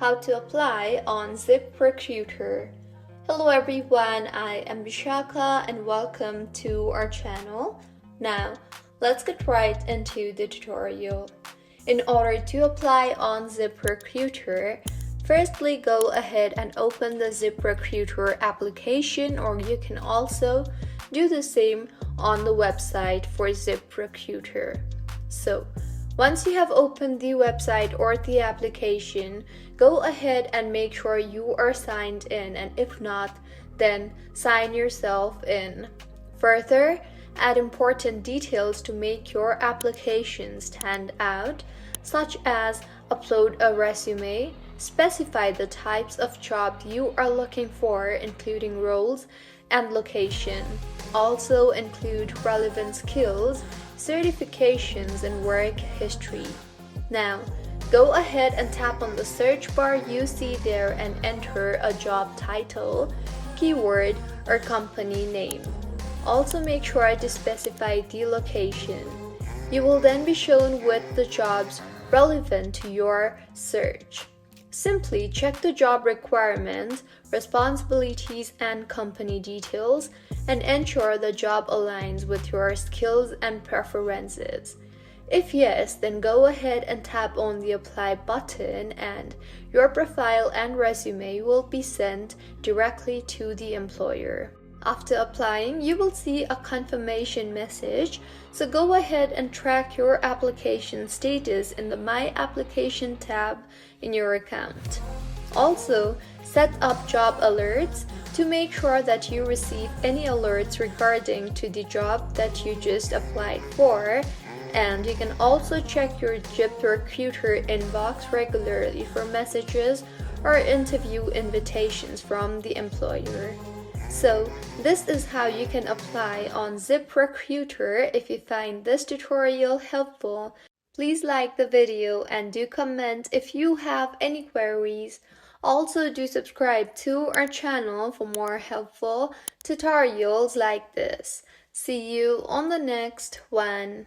How to apply on ZipRecruiter. Hello everyone, I am Vishaka and welcome to our channel. Now, let's get right into the tutorial. In order to apply on ZipRecruiter, firstly go ahead and open the ZipRecruiter application, or you can also do the same on the website for ZipRecruiter. So, once you have opened the website or the application, go ahead and make sure you are signed in, and if not, then sign yourself in. Further, add important details to make your application stand out, such as upload a resume, specify the types of job you are looking for, including roles and location. Also include relevant skills, certifications, and work history. Now, go ahead and tap on the search bar you see there and enter a job title, keyword, or company name. Also make sure to specify the location. You will then be shown with the jobs relevant to your search. Simply check the job requirements, responsibilities, and company details, and ensure the job aligns with your skills and preferences. If yes, then go ahead and tap on the apply button, and your profile and resume will be sent directly to the employer. After applying, you will see a confirmation message, so go ahead and track your application status in the My Application tab in your account. Also, set up job alerts to make sure that you receive any alerts regarding to the job that you just applied for, and you can also check your ZipRecruiter inbox regularly for messages or interview invitations from the employer. So, this is how you can apply on ZipRecruiter. If you find this tutorial helpful, please like the video and do comment if you have any queries. Also, do subscribe to our channel for more helpful tutorials like this. See you on the next one.